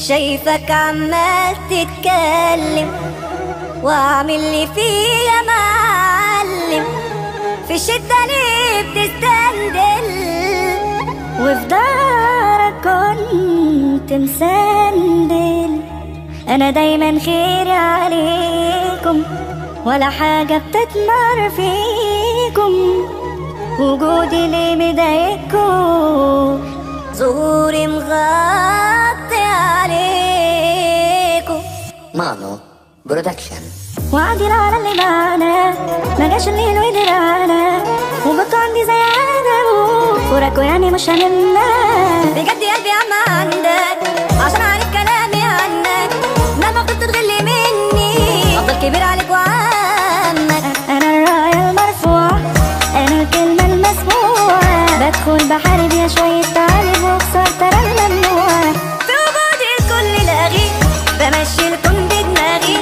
شايفك عمال تتكلم واعمل لي فيها معلم، في الشدة ليه بتستندل وفي دارك كنت مسندل. انا دايما خيري عليكم ولا حاجة بتتمر فيكم، وجودي ليه مضايقكم، ظهوري مغطي عليكم. مانو برودكشن. وعدي على اللي معانا ما جاش الليل ودرانا، وبطوا عندي زي عدم فراقه يعني مش همنا. بجد قلبي عم عندك عشان عارف كلامي عنك، مهما كنت تغلي مني افضل كبير عليك وعنك. انا الراية المرفوعة، انا الكلمة المسموعة، بدخل بحارب يا شوية تعالب واكسر ترى الممنوع. في وجودي الكل لاغي بمشي الكون بدماغي،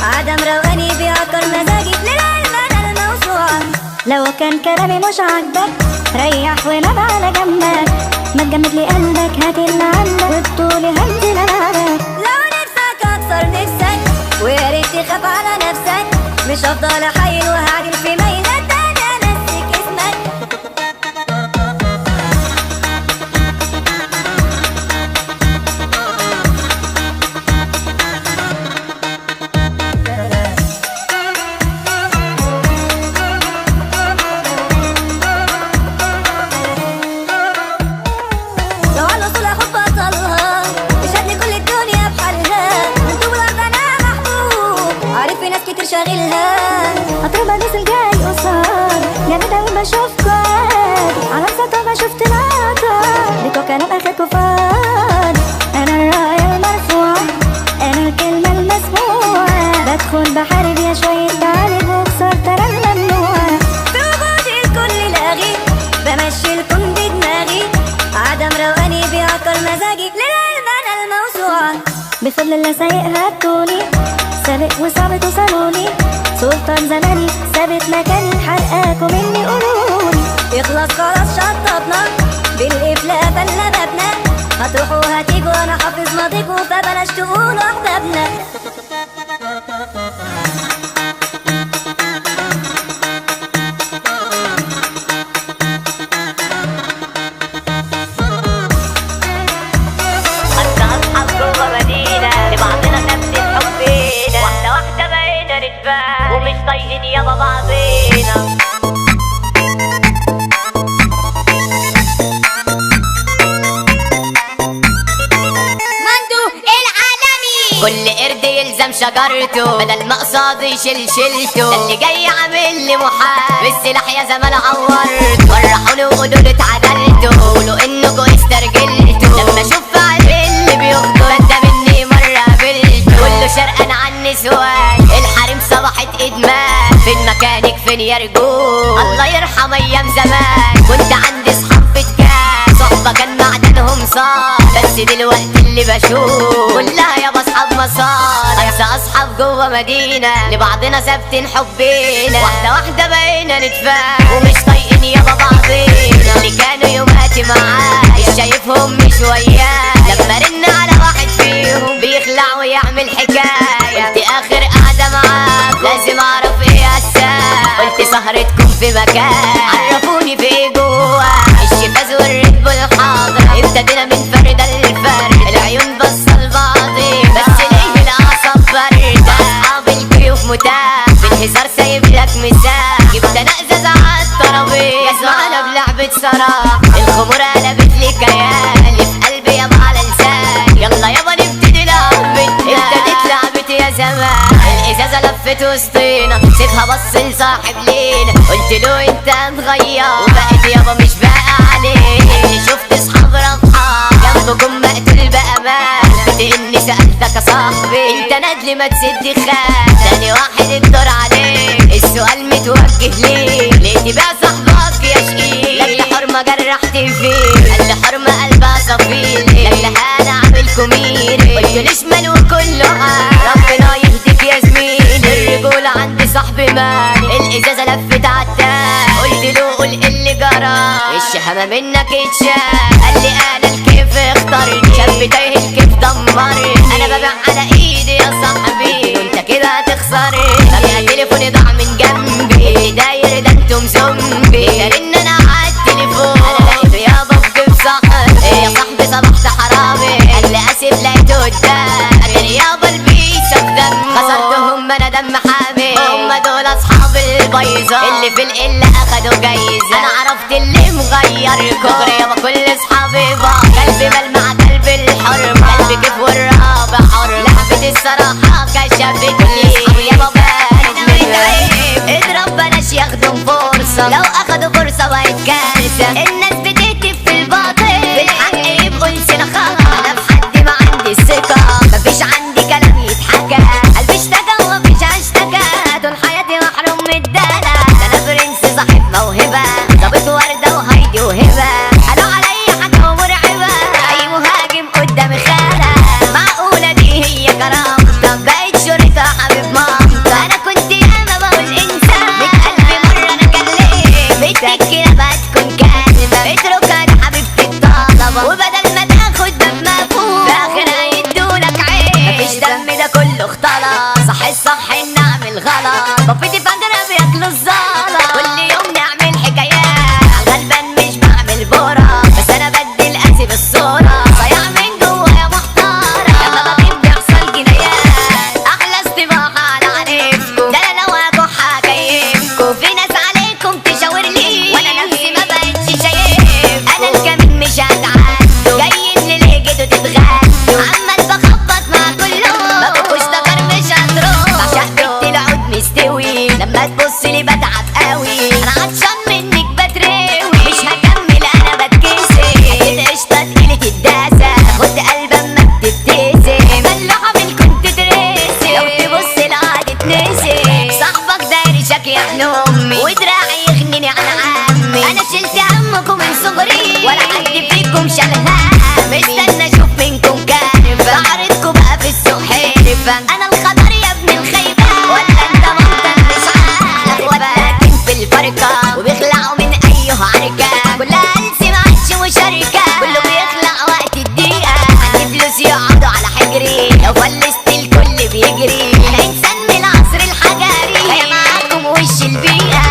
عدم رواني بيعكر مزاجي للعلم انا الموسوعة. لو كان كلامي مش عاجبك ريح ونام على جنبك، ما تجمد لي قلبك هات اللي عندك وبطولي هنزل العبك. لو نفسك اكسر نفسك ويا ريت تخاف على نفسك، مش هفضل احايل وهعدل في ميلاد تاني انسك اسمك. لو على الوصول اخد بطلها بشكل كل الدنيا بحالها، انتوا والارض انا محبوب عارف في ناس كتير شاغلها. اطرب الناس الجاي قصاد يا بدوي بشوفكوا عادي، على مسطة شفت العطا بتوع كلام اخركوا فاضي. انا الراية المرفوعة، انا الكلمة المسموعة، بدخل بحارب يا شوية تعالب واكسر ترى الممنوع. في وجودي الكل لاغي بمشي الكون بدماغي، عدم رواني بيعكر مزاجي للعلم انا الموسوعة. بفضل الله سايقها بطولي، سابق وصعب توصلولي، سلطان زماني ثابت مكاني، حرقاكوا مني قولولي. يخلص خلاص شطبنا بالقفل قفلنا بابنا، هتروحوا هتيجوا انا حافظ ماضيكوا فبلاش تقولوا احبابنا. ومش طايقين يابا بعضينا. مندو العالمي، كل قرد يلزم شجرته، بدل ما قصاد يشيل شيلته، اللي جاي عامل لي محال بالسلاح يا زمان عورت. فرحوني وقولوا له اتعدلتوا، قولوا انكوا استرجلتوا، لما اشوف قلبي اللي بيخضر انت مني مرة قابلته. كله شرقان عن نسوان الحريم صبحت ادمان، فين مكانك فين يا رجول؟ الله يرحم ايام زمان كنت عندي صحاب بتكان، صحبة كان معدنهم صار، بس دلوقتي اللي بشوف كلها يابا اصحاب مصار. انسى اصحاب جوه مدينة لبعضنا ثابتين حبينا، واحدة واحدة بقينا نتفاهم ومش طايقين يابا بعضينا. اللي كانوا يوماتي معايا مش شايفهم مش ويايا، لما رن على واحد فيهم بيخلع ويعمل حكاية. قلت اخر قعدة معاك لازم اعرف ايه اساس، قلت سهرتكم في مكان عرفوني في ايه جوا، الشفاز والريد بول حاضرة، ابتدينا من فرد للفرد، العيون بصة لبعضي بس ليه الاعصاب باردة. اصحاب الكيوف متاح في الهزار سايب لك مساح، جبت انا ازاز عالترابيزة معانا بلعبة سراح، الخمور قلبت لي كيان في قلبي يابا على لساني. يلا يابا نبتدي لعبتنا، ابتدت لعبتي يا زمان، الازازة لفت وسطينا سيبها بص لصاحب لينا، قلت له انت مغير وبقيت يابا مش باقي عليك. اللي شفت اصحاب رفحة جنبكم مقتول بامان، كنت اني سألتك يا صاحبي انت ندل ما تسد خان، تاني واحد الدور عليك السؤال متوجه ليك، ليه تبيع صاحبك يا شقيق؟ لاجل حرمة جرحت فيه، لاجل حرمة قلبها صفيل، لاجل انا عامل كوميري، قلت ليش مال وكله عام، ربنا يهديك يا زميلي. الرجولة عندي صاحبي مالي، الازازة لفت عالتاني، قلت له قول اللي جرى، الشهامة منك اتشال، قال لي انا الكيف اختارني، شاب تايه الكيف دمرني، انا ببيع على ايدي يا صاحبي وانت كده هتخسرني. ببيع تليفوني ضاع من جنبي، داير ده انتم زومبي، ان انا على التليفون انا لاقي يابا في جيب صاحبي. يا صاحبي صبحت حرامي، قال لي اسف لقيته قدامي، يابا البيسه في دم خسرتهم انا دم حامي. هم دول اصحاب البيضة اللي في القلة اخدوا جايزة، انا عرفت اللي مغير كفر يابا كل اصحابي بقى. قلبي ملمع قلب الحر، قلبي كيف والرابع حر، لعبة الصراحة كشفتني اصحابي يابا بانوا متعب. اضرب بلاش ياخدوا فرصة، لو اخدوا فرصة بقت كارثة. الناس بتهتف في الباطل، بالحق يبقوا لسنا خطأ. انا بحد ما عندي الثقة، مفيش عندي كلام يتحكى، قلبي اشتكى ومفيش اشتكى، طول حياتي محروم من الدلع. ده انا برنس صاحب موهبة، ظابط وردة وهايدي وهبة، قالوا عليا حاجة مرعبة، اي مهاجم قدامي خالة. معقولة دي هي كرامتك، بقيت شرطة حبيب مامتك. انا كنت ياما بقول انسان، من قلبي مرة انا كلمت بنتك كده بقى تكون كلمة، اتركها دي حبيبتي الطلبة، وبدل ما تاخد دم مفهوم في اخرها يدولك عيب. مفيش دم ده كله اختلط، صح الصح ان اعمل غلط، بابتي فاكرة بياكلوا الزلط، كل يوم نعمل حكايات، غلبان مش بعمل بورا، بس انا بدي القاسي بالصورة، صياع من جوا يا محتارة، لما بغيب بيحصل جنايات. احلى استباحة على عريفكم، ده انا لو هكح هكيفكم، في ناس عليكم تشاور لي وانا نفسي ما بقتش شايف. انا الكمين مش هتعدوا، جايين لليه جيتوا تتغدوا، عمال بخبط مع كلهم، ما بكوش تغير مش هتروح. بعشق بنت العود مستوي، لما تبص لي بتعب قوي، انا عطشان منك بتروي، مش هكمل انا بتكسر، حتة قشطة تقيلة الداسة، خد قلب اما بتبتسم، ملوحة من كنت ترسم، لو تبص لا تتنسي. صاحبك داير شكي ابن امي، ودراعي يغنيني عن عمي، انا شلت همكم من صغري، ولا حد فيكم شال همي، مستنى اشوف منكم كارفة، بعرضكم بقى في السوق حرفة. انا الخطر يا ابن الخيبة، ولا انت منطق مش عارف، وباكن في الفرقة وبيخلعوا من اي حركة، كلها هلسي معادش مشاركة، كله بيخلع وقت الدقيقة، عندي فلوس يقعدوا على حجري، لو فلست الكل بيجري، انا انسان من العصر الحجري، جاية معاكم وش البيئة،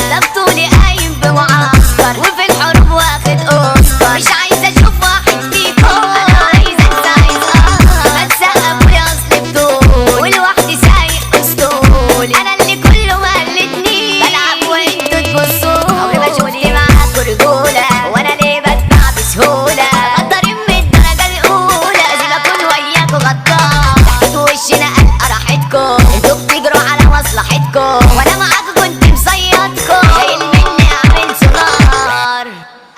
ده بطولي قايم بمعسكر، وفي الحروب واخد اوسكار، مش عايزة اشوف واحد فيكم، انا عايزة انت عايز بتسقف ولي اصل بطول، ولوحدي سايق اسطول، انا اللي كله مقلدني، بلعب وانتوا تبصوا، عمري ما شفت معاكوا رجولة، وانا ليه بدفع بسهولة، غدارين من الدرجة الاولى، لازم اكون وياكوا غدار، ضحكت وشي نقل راحتكم، انتوا بتجروا على مصلحتكم، وانا معاكوا كنت مصيدكم، شايل مني اعمل سونار،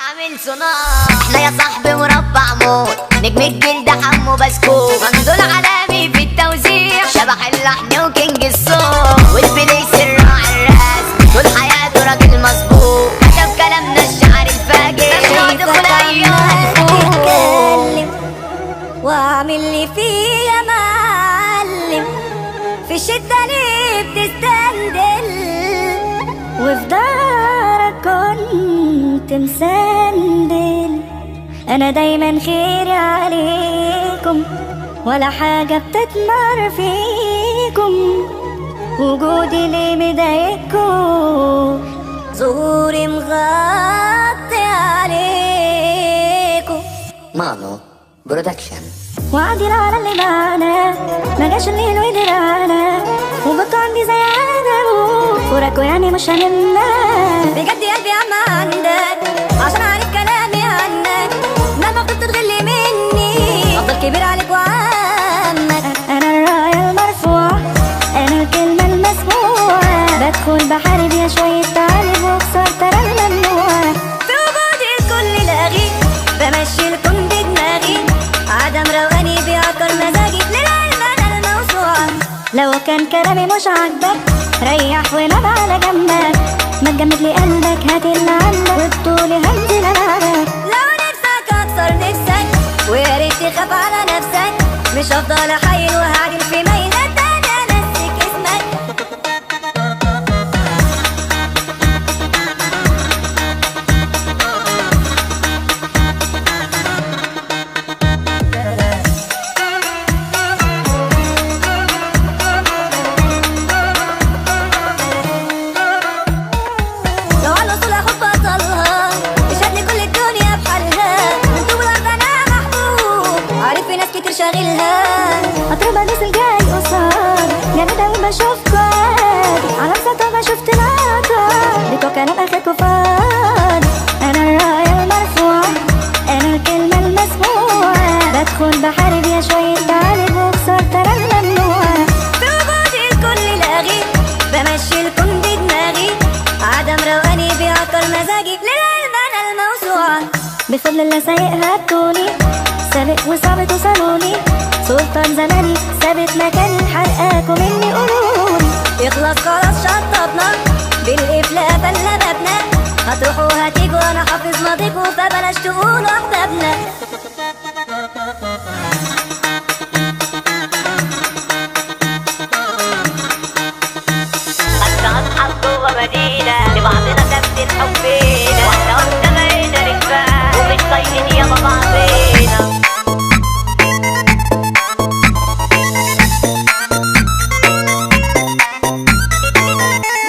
اعمل سونار. احنا يا صاحبي مربع موت، نجم الجلد حمو بسكوت، مندول عالمي في التوزيع، شبح اللحن وكينج الصوت، والبليس الراعي الرسمي، طول حياته راجل مظبوط، كتب كلامنا الشعر الفاجر، ممنوع دخول ايها تتكلم واعمل لي فيه يا معلم، في الشدة ليه بتستندل، وفي دارك كنت مسندل، انا دايما خيري عليكم، ولا حاجة بتتمر فيكم، وجودي ليه مضايقكم، ظهوري مغطي عليكم. مانو برودكشن. وعدي على اللي معانا، ما جاش الليل ودرانا، وبطوا عندي زي عدم فراكوا يعني مش هنمنا، بجد قلبي عم عندك، عشان عارف كلامي عنك، مهما كنت تغلي مني، افضل كبير عليك وعمك، انا الراية المرفوع، انا الكلمة المسموعة، بدخل بحارب يا شوية تعالب واكسر ترى الممنوع، في وجودي الكل لاغي، بمشي الكون بدماغي، عدم روقاني بيعكر مزاجي، للعلم انا الموسوعة، لو كان كلامي مش عاجبك ريح ونام على جنبك، ما تجمد لي قلبك هات اللي عندك، وبطولي هنزل العبك، لو نفسك اكسر نفسك، ويا ريت تخاف على نفسك، مش هفضل احايل وهعدل في ميلاد انا انسك اسمك. شاغلها. اطربها نزل جاي قصاد، يعني دايما بشوفكوا عادي على مسطح ما شفت العطا. ليكوا كلام اخركوا فاضي، انا الراية المرفوعة، انا الكلمة المسموعة. بدخل بحارب يا شوية تعالب وخسارة انا الممنوعة. في وجودي الكل لاغي، بمشي الكون بدماغي، عدم روقاني بيعطل مزاجي، للعلم انا الموسوعة. بفضل الله سايقها بطولي، سابق وصعب توصلولي، سلطان زماني ثابت مكاني، حرقاكوا مني قولولي. يخلص خلاص شطبنا، بالقفل قفلنا بابنا، هتروحوا هتيجوا انا حافظ ماضيكوا، فبلاش تقولوا احبابنا. أصحاب جوا مدينة لبعضنا ثابتين حبينا، واحدة واحدة بقينا نتفاهم ومش طايقين يابا بعضينا.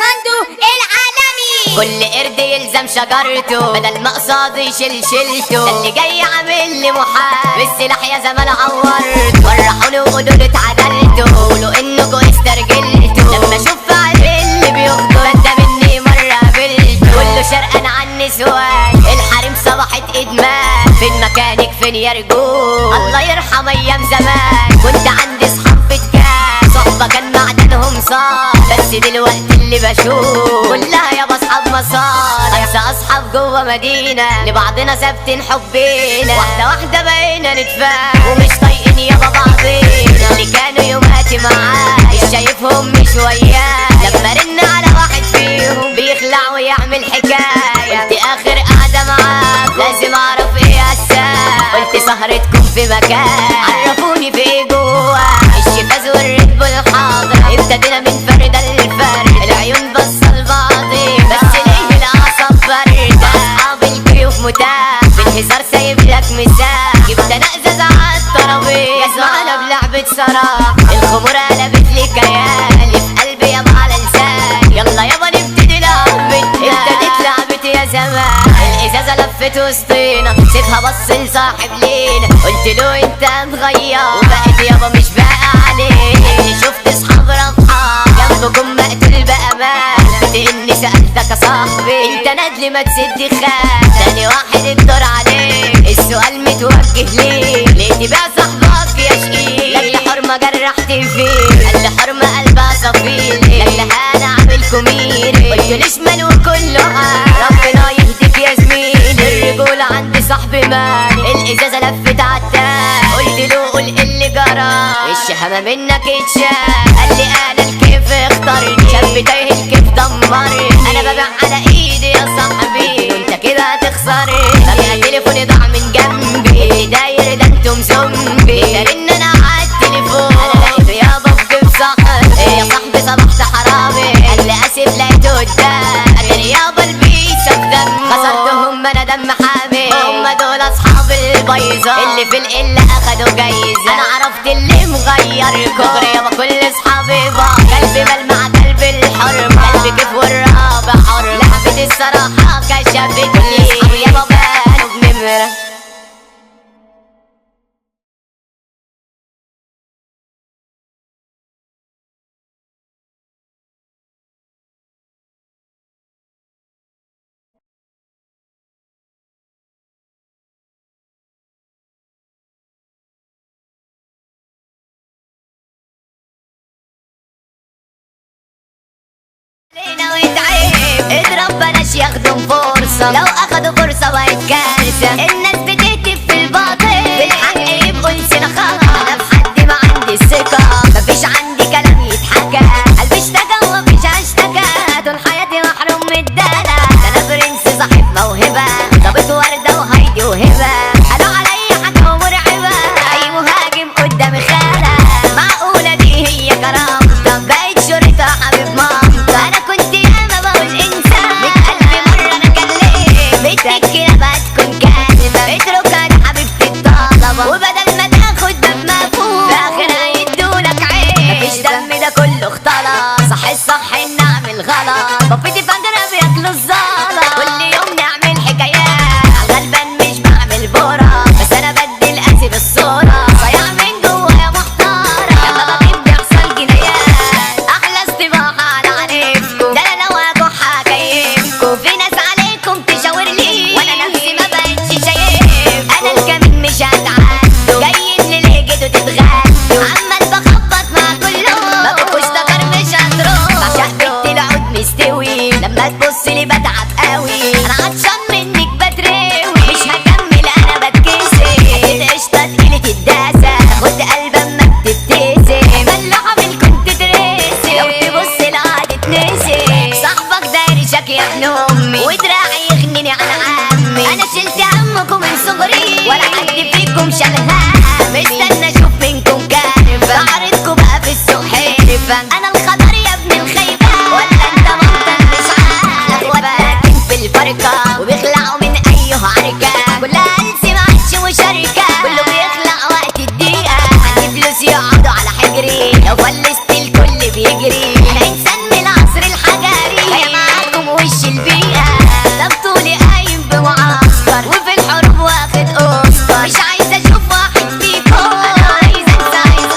مندو العالمي. كل قرد يلزم شجرته، بدل ما قصاد يشيل شيلته. ده اللي جاي عامل لي محال، بالسلاح يا زمان عورت. فرحوني وقولوا له اتعدلتوا، قولوا انكوا استرجلتوا. لما اشوف عيب اللي بيغدر ده مني مرة قابلته. كله شرقان عن نسوان، الحريم صبحت ادمان. فين مكانك فين يا رجول، الله يرحم ايام زمان. كنت عندي صحاب بتكان، صحبة كان معدنهم صار، بس دلوقتي اللي بشوف كلها يابا اصحاب مسار. انسى اصحاب جوا مدينة لبعضنا ثابتين حبينا، واحدة واحدة بقينا نتفاهم ومش طايقين يابا بعضينا. اللي كانوا يوماتي معايا مش شايفهم مش ويايا، لما رن على واحد فيهم بيخلع ويعمل حكاية. قلت اخر قعدة معاك لازم اعرف ايه اساس، قلت سهرتكم في مكان، عرفوني في ايه جوا. الشفاز والريد بول حاضرة، ابتدينا من فرد للفرد، العيون بصة لبعضي بس ليه الاعصاب باردة. اصحاب الكيوف متاح، في الهزار سايب لك مساح. جبت انا ازاز عالترابيزة، اسمعنا بلعبة سراح. الخمور قلبت لي كيالي، في قلبي يابا على لساني. يلا يابا نبتدي لعبتنا، ابتدت لعبتي يا زمان. الازازة لفت وسطينا، سيبها بص لصاحب لينا، قلت له انت مغير وبقيت يابا مش باقي عليك. شفت اصحاب رفحة جنبكم مقتول بامان، اني سألتك يا صاحبي انت ندل ما تسد خان. تاني واحد الدور عليك، السؤال متوجه ليك، ليه تبيع صاحبك يا شقيق؟ لاجل حرمة جرحت فيه، قال لي حرمة قلبها صفيل، لاجل انا عامل كوميري. قلت له شمال وكله ربنا يهديك يا زميلي. الرجولة عندي صاحبي مالي، الازازة لفت عالتاني، قلت له قول اللي جرى، الشهامة منك اتشال. قال لي انا الكيف اختارني، شاب تايه الكيف دمرني. انا ببيع على ايدي يا صاحبي، وانت كده هتخسرني. ببيع تليفوني ضاع من جنبي، اللي داير ده انتم زومبي. ترن انا عالتليفون، انا لقيته يابا في جيب صاحبي. يا صاحبي صبحت حرامي، قال لي اسف لقيته قدام. اتاري يابا البيسة في دم، خسرتهم انا دم حامي. هم دول اصحاب البيضة اللي في القلة اخدوا جايزة. انا عرفت اللي مغير كفر يابا كل اصحابي بقى. قلبي ملمع قلب الحرمة، قلبي كيف والرابع حر. لعبة الصراحة كشفتني، اصحابي يابا بانوا بنمرة. علينا ويتعب، اضرب بلاش ياخدوا فرصة، لو اخدوا فرصة بقت كارثة. الناس بتكتب في الباطل، بالحق يبقوا نسينا خلاص. انا في حد ما عندي الثقة، مفيش عندي كلام يتحكى. قلبي اشتكى ومفيش اشتكى، طول حياتي محروم من الدلع. انا برنس صاحب موهبة، ظابط وردة وهايدي وهبة. قالوا عليا حاجة مرعبة، اي مهاجم قدامي خالة. معقولة دي هي كرامتك، بقيت شرطة حبيب مامتك. انا كنت ياما بقول انسان، 100 ألف مرة انا كلمت، بنتك كده بقى تكون كلمة. مشاركة وبيخلعوا من ايه عركة، كلها ألسي معادش مشاركة، كله بيخلع وقت الدقيقة. عندي فلوس يقعدوا على حجري، لو فلست الكل بيجري. انا انسان من العصر الحجري، جاية معاكم وش البيئة. ده بطولي قايم بمعسكر وفي الحروب واخد اوسكار. مش عايزة اشوف واحد فيكم، انا عايزة انسى عايز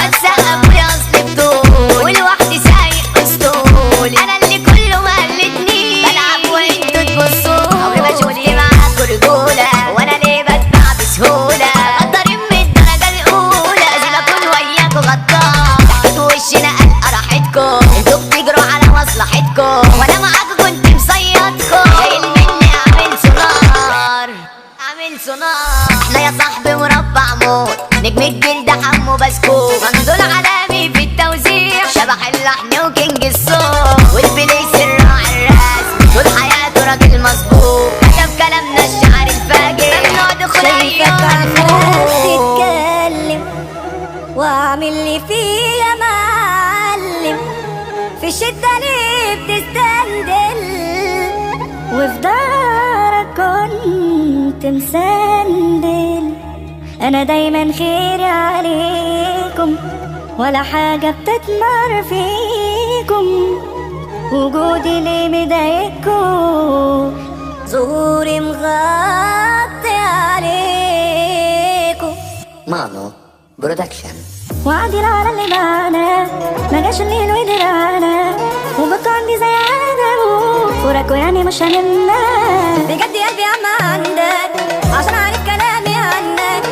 بتسقف ابويا اصل بطول، ولوحدي سايق اسطول. انا اللي كله مقلدني، بلعب وانتوا تبصوا. عمري ما شفت معاكوا رجولة، وانا ليه بتباع بسهولة. غدارين من الدرجة الاولى، لازم اكون وياكوا غدار. تحت وشي نقل راحتكم، انتوا بتجروا على مصلحتكم، وانا معاكوا كنت مصيدكم. شايل مني اعمل سونار، اعمل سونار. احنا يا صاحبي مربع موت، نجم الجلد حمو بسكوت، منزول عالمي في التوزيع، شبح اللحن وكينج الصوت، والبليس الراعي الرسمي، طول حياته راجل مظبوط. كتب كلامنا الشعر الفاجر، ممنوع دخول شايفك عمال ايام. تتكلم واعمل لي فيه يا معلم. في الشدة ليه بتستندل، وفي دارك كنت مسندل. انا دايما خيري عليكم، ولا حاجة بتتمر فيكم. وجودي ليه مضايقكم، ظهوري مغطي عليكم. مانو برودكشن. وعدي على اللي معانا، ما جاش الليل ودرانا، وبكى عندي زي عدم فراكوا يعني مش هنمنا. بجد قلبي عم عندك، عشان عارف كلامي عنك،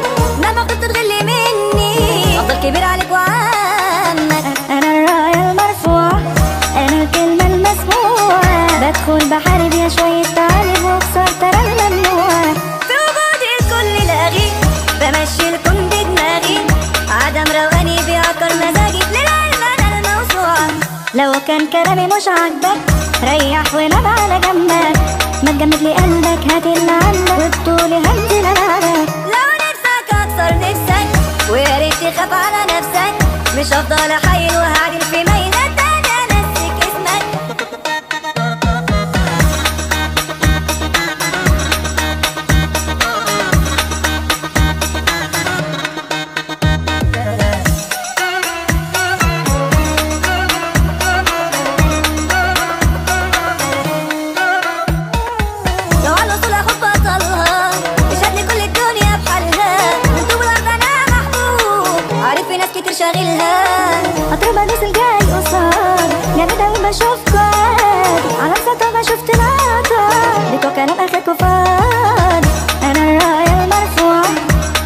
مهما كنت تغلي مني افضل كبير عليك وعنك. انا الراية المرفوعة، انا الكلمة المسموعة، بدخل بحارب يا شوية تعالب واكسر ترى الممنوع. في وجودي الكل لاغي، بمشي الكون بدماغي، عدم رواني بيعكر مزاجي. للعلم انا الموسوعة، لو كان كلامي مش عاجبك ريح ونام على جنبك. ما تجمد لي قلبك، هات اللي عندك وبطولي هنزل العبك. لو نفسك اكسر نفسك، ويا ريت تخاف على نفسك. مش هفضل احايل وهعدل في ميلة تانية انسك اسمك. لو على الوصول اخد بطلها، اشهد لي كل الدنيا بحالها. انتوا بالارض انا محبوب، عارف في ناس كتير شاغلها. اطرب ادوس الجاي قصاد، جامد اوي بشوفكوا عادي، على مسطة ما شفت لقطة. ليكوا كلام اخركوا فاضي، انا الراية المرفوعة،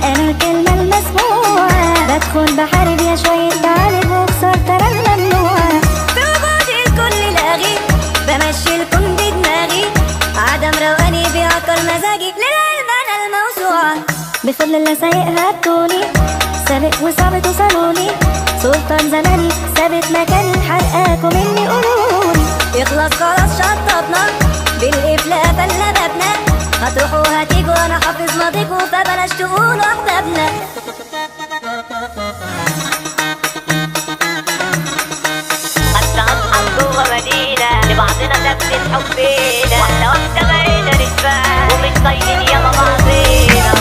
انا الكلمة المسموعة، بدخل بحارب يا شوية تعالب واكسر ترى الممنوع. في وجودي الكل لاغي، بمشي الكون بدماغي، عدم رواني بيعكر مزاجي. للعلم انا الموسوعة، بفضل الله سايقها بطولي، سابق وصعب توصلولي. سلطان زماني ثابت مكاني، حرقاكوا مني قولولي. يخلص خلاص شطبنا، بالقفل قفلنا بابنا. هتروحوا هتيجوا انا حافظ ماضيكوا، فبلاش تقولوا احبابنا. حتى اصحاب جوه مدينة، لبعضنا ثبت حبنا، واحدة واحدة بقينا نتفاهم، ومش طايقين يابا بعضينا.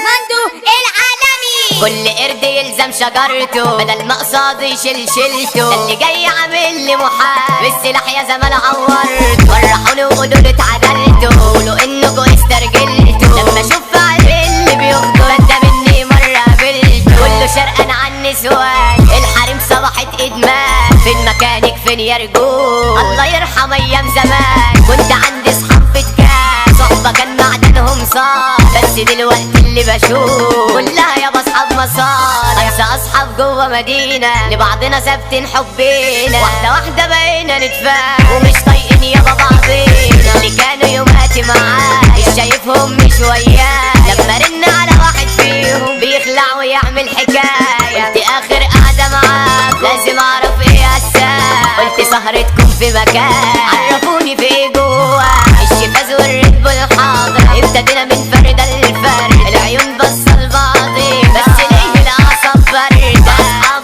مندو العالمي، كل قرد يلزم شجرته، بدل ما قصاد يشيل شيلته. اللي جاي عامل لي محال، بالسلاح يا زمان عورت. فرحوني وقولوا لي اتعدلتوا، قولوا انكوا استرجلتوا. لما اشوف فعل اللي بيخطر، ده مني مرة قابلته. كله شرقان عن نسوان، الحريم صبحت ادمان. فين مكانك فين يا رجول، الله يرحم ايام زمان. كنت عندي صحاب بتكان، صحبة كان معدنهم صار، بس دلوقتي اللي بشوف كلها يابا اصحاب مصالح. انسى اصحاب جوه مدينة، لبعضنا ثابتين حبينا، واحدة واحدة بقينا نتفاهم، ومش طايقين يابا بعضينا. اللي كانوا يوماتي معاه، مش شايفهم مش وياه. لما رن على واحد فيهم، بيخلع ويعمل حكاية. قلت اخر قعدة معاك لازم اعرف ايه الساعة. قلت سهرتكم في مكان، عرفوني في ايه جوا. الشفاز والريد بول حاضر، ابتدينا من فرد الفرد. العيون بصة لبعضي، بس ليه الاعصاب باردة. اصحاب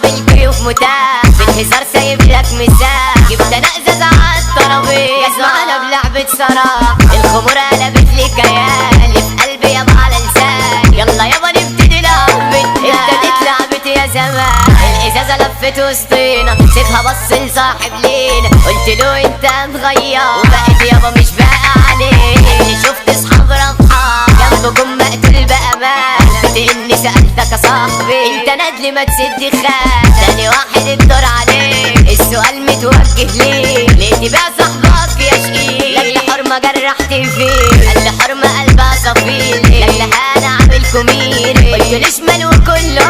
بتصراحة الخمورة قلبت لي كيان اللي في قلبي يابا على لسان. يلا يابا نبتدي لعبتنا، ابتدت لعبتي يا زمان. الازازة لفت وسطينا سيبها بص لصاحب لينا، قلت له انت متغير وبقيت يابا مش باقي عليك. اللي شفت اصحاب رفحة جنبكم مقتول بامان، اني سألتك يا صاحبي انت ندل ما تسد خان. تاني واحد الدور عليك السؤال متوجه ليه تبيع صاحبك يا شقيق؟ لاجل حرمة جرحت فيه، قال لي حرمة قلبها صفيل، لاجل انا عامل كوميري قلت ليش مال وكله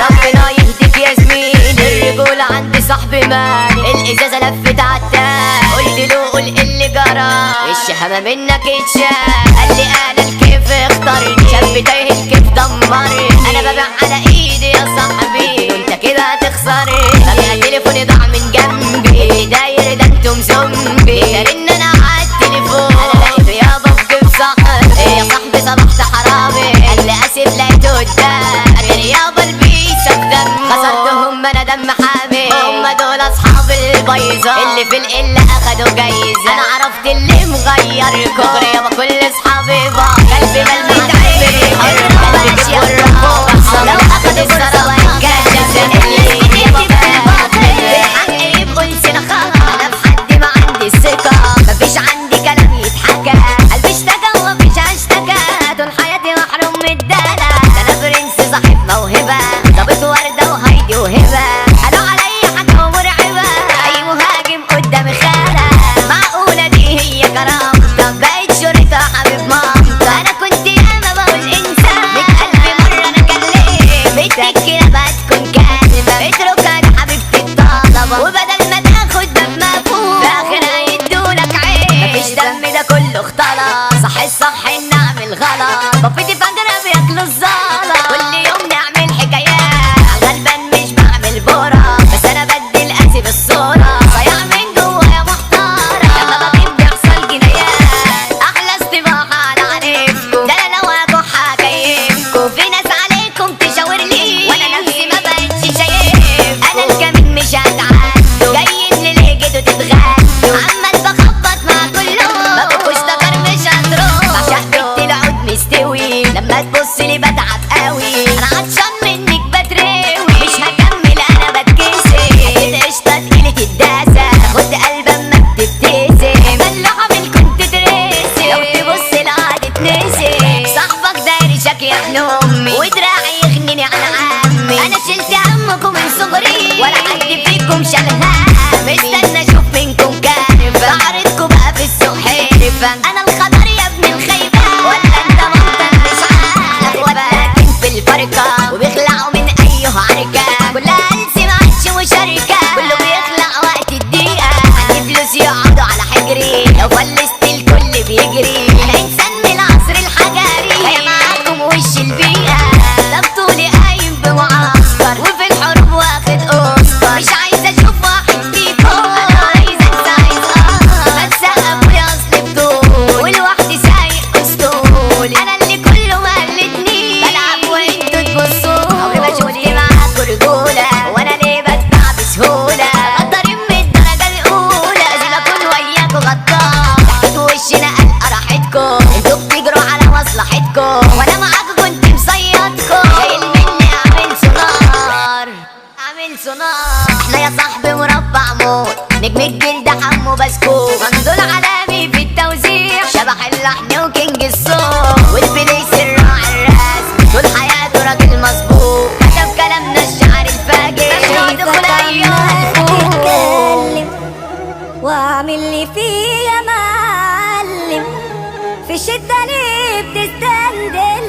ربنا يهديك يا زميلي. الرجولة عندي صاحبي مالي، الازازة لفت عالتاني قلت له قول اللي جرى الشهامة منك اتشال. قال لي انا الكيف اختارني شاب تايه الكيف دمرني، انا ببيع على ايدي يا صاحبي انت كده هتخسرني. فجأة تليفوني ضاع من جنبي اللي داير ده انتم زومبي، ترن انا عالتليفون انا لقيته يابا في جيب صاحبي. يا صاحبي صبحت حرامي قال لي اسف لقيته قدام، اتاري يابا البيسة في دم خسرتهم انا دم حامي. هم دول اصحاب البيضة اللي في القلة اخدوا جايزة، انا عرفت اللي مغيركم دغري يابا كل اصحابي بقى قلبي ملمع عيني قلبي كيف والركوب لو اخد الثروة الكاشة اللي يبقى بالحق يبقوا نسينا خلاص. انا بحد ما عندي الثقة مفيش عندي كلام يتحكى، قلبي اشتكى ومفيش اشتكى طول حياتي محروم من الدلع. انا برنس صاحب موهبة ظابط وردة وهايدي وهبة، قالوا عليا حاجة مرعبة اي مهاجم قدامي خالة. معقولة دي هي كرامتك بقيت شرطة حبيب مامتك؟ انا كنت ياما بقول انسان 100,000 مرة انا كلمت بنتك كده بقى تكون كلمة اتركها دي حبيبتي الطلبة، وبدل ما تاخد دم مفهوم في اخرها يدولك عيب. مفيش دم ده كله اختلط صح الصح ان اعمل غلط، بفيدي فجرة بياكلوا الزلط كل يوم نعمل حكايات. غلبان مش بعمل بورا بس انا بدي اسف الصورة صياع من جوا يا محتارة لما بغيب بيحصل جنايات. احلى استباحة على عنيفكم ده انا لو اكح هكيفكم، في ناس عليكم تشاور لي وانا نفسي ما بقتش شايف. انا الكمين مش هتعدوا جايين للي جيتوا تتغدوا، عمال بخبط مع كلهم ما بكوش دكر مش هتروح. بعشق بنت العود مستوي لما تبص لي بتعب قوي، انا عطشان منك بتروي مش هكمل انا بتكسر. حتة قشطة تقيلة الداسة تاخد قلب اما بتبتسم، ملوحة من كنت ترسم لو تبص العاد تنسي. صاحبك داير شك يا ابن امي ودراعي يغنيني عن عمي، انا شلت همكم من صغري ولا حد فيكم شالها. مستنى اشوف منكم كارفة بعرضكم بقى في السوق حرفة. انا الخضر يا ابن الخيبة ولا انت منطق مش عارف؟ وداكن في الفرقة وبيخلعوا من اي حركة كلها انسي معادش مشاركة، كله بيخلع وقت الدقيقة. عندي فلوس يقعدوا على حجري لو فلست الكل بيجري، انا انسان من العصر الحجري هي معاكم وش البيئة. ده بطولي قايم بمعسكر وفي الحروب واخد اوسكار، مش عايزة اشوف واحد فيكم انا عايزة بتسقف ابويا اصل بطول ولوحدي سايق اسطول. انا اللي كله مقلدني بلعب وانتوا تبصوا عمري ما شفت معاكوا رجولة وانا ليه بدفع بسهولة. غدارين من الدرجة الاولى لازم اكون وياكوا غدار، تحت وشي نقل راحتكم انتوا بتجروا على مصلحتكم وانا معاكوا كنت مصيدكم شايل مني اعمل سونار اعمل سونار. احنا يا صاحبي مربع موت نجم الجلد حمو بسكوت، منزول عالمي في التوزيع شبح اللحن وكينج الصوت، والبليس الراعي الرسمي طول حياته راجل مظبوط، كتب كلامنا الشعر الفاجر شايفك عمال تتكلم واعمل لي فيه يا معلم، في الشدة ليه بتستندل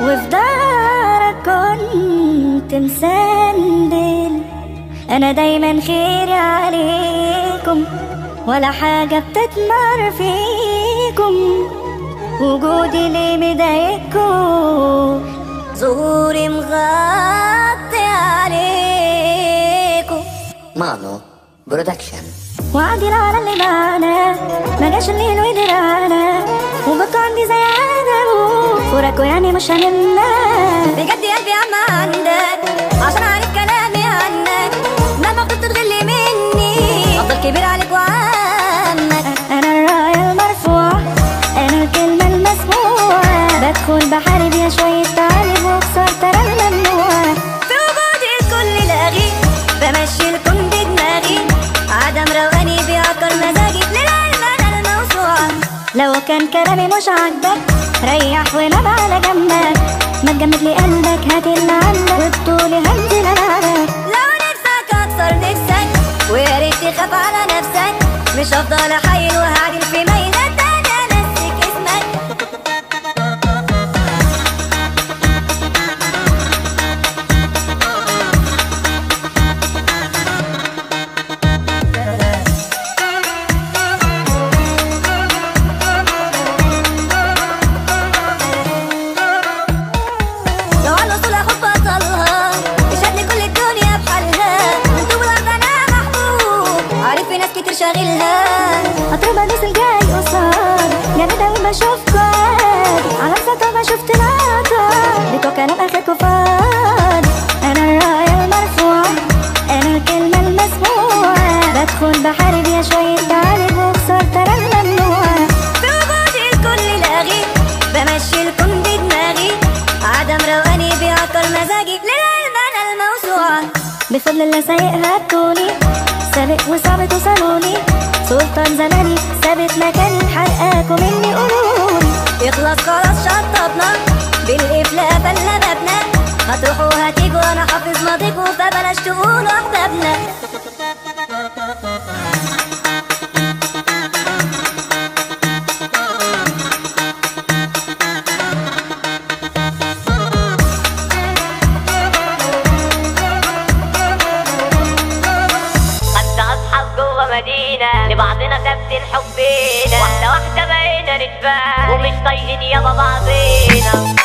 وفي دارك كنت مسندل. انا دايما خيري عليكم ولا حاجة بتتمر فيكم، وجودي ليه مضايقكم ظهوري مغطي عليكم. مانو برودكشن. وعدي على اللي معانا ما جاش الليل ودرانا، وبقى عندي زي عدم فراكوا يعني مش هنمنا. بجد قلبي عم عندك عشان عارف كلامي عنك، مهما كنت تغلي مني افضل كبير عليك وعمك. انا كان كلامي مش عاجبك ريح ونام على جنبك، ما تجمد لي قلبك هات اللي عندك وبطولي هنزل العبك. لو نفسك اكسر نفسك ويا ريت تخاف على نفسك، مش هفضل احايل وهعدل في ميلات انا انسيك اسمك. لو على الوصول اخد بطلها اشهد لي كل الدنيا بحالها، من طول الارض انا محبوب عارف في ناس كتير شاغلها. اطرب ادوس الجاي قصاد جامد اوي ما شفت على مسطة ما شفت العطا بتوع كلام اخركوا فاضي. انا الراية المرفوعة انا الكلمة المسموعة، بدخل بحارب يا شوية تعالب وخسر ترى الممنوعة. في وجودي الكل لاغي بمشي الكون بدماغي، عدم رواني بيعطل مزاجي للعلم انا الموسوعة. بفضل الله سايقها بطولي سابق وصعب توصلولي، سلطان زماني ثابت مكاني حرقاكوا مني قولولي. يخلص خلاص شطبنا بالإفلاء فلا مبنى، هتروحوا هتيجوا انا حافظ ماضيكوا فبلاش تقولوا احبابنا. مدينة لبعضنا ثابتين حبينا، واحدة واحدة بقينا نتفاهم ومش طايقين يابا بعضينا.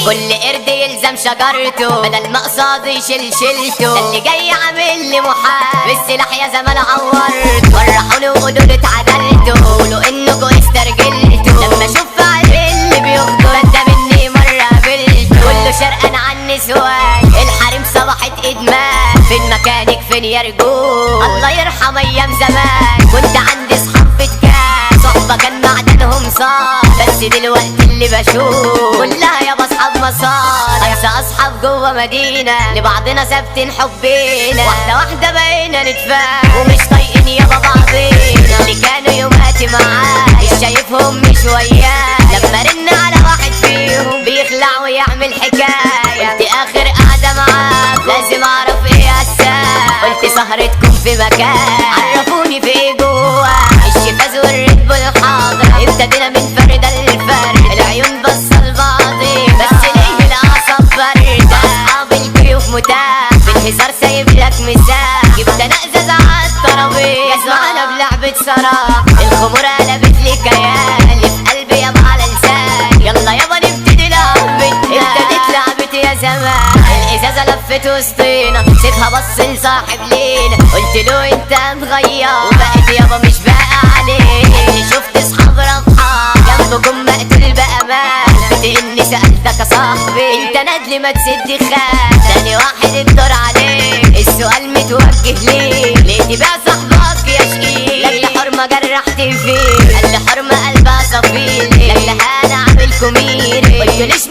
كل قرد يلزم شجرته بدل ما قصاد يشيل شيلته، ده اللي جاي عامل لي محال بالسلاح يا زمان عورت. فرحوني وقولوا لي اتعدلتوا قولوا انكوا استرجلتوا، لما اشوف قلبي اللي بيخضر ده مني مرة قابلته. كله شرقان عن نسوان الحريم صبحت ادمان، فين مكانك فين يا رجول الله يرحم ايام زمان. كنت عندي صحاب بتكان صحبة كان معدنهم صار، بس دلوقتي اللي بشوف كلها يابا اصحاب مسار. انسى اصحاب جوه مدينة لبعضنا ثابتين حبينا، واحدة واحدة بقينا نتفاهم ومش طايقين يابا بعضينا. اللي كانوا يوماتي معايا مش شايفهم مش ويايا، لما رن على واحد فيهم بيخلع ويعمل حكاية. قلت اخر قعدة معاك لازم اعرف ايه الساعة، قلت سهرتكم في مكان عرفوني في ايه جوا. الشفاز والريد بول حاضرة ابتدينا من فرد الفرد، العيون بصة لبعضي بس ليه الاعصاب باردة. اصحاب الكيوف متاح في الهزار سايب لك مساح، جبت انا ازاز على الترابيزة اسمعنا بلعبة سراح. الخمور قلبت لي كيان في قلبي يابا على لساني، يلا يابا نبتدي لعبتنا. ابتدت لعبتي يا زمان الازازة لفت وسطينا، سيبها بص لصاحب لينا قلت له انت مغير وبقيت يابا مش باقي عليك. اللي شفت اصحاب رفحة جنبكم مقتول بامان، قلت اني سألتك يا صاحبي انت ندل ما تسد خان. تاني واحد الدور عليك السؤال متوجه ليه تبيع صاحبك يا شقيق؟ لاجل حرمة جرحت فيه قال لي حرمة قلبها صفيل، لاجل انا عامل كوميري قلت ليش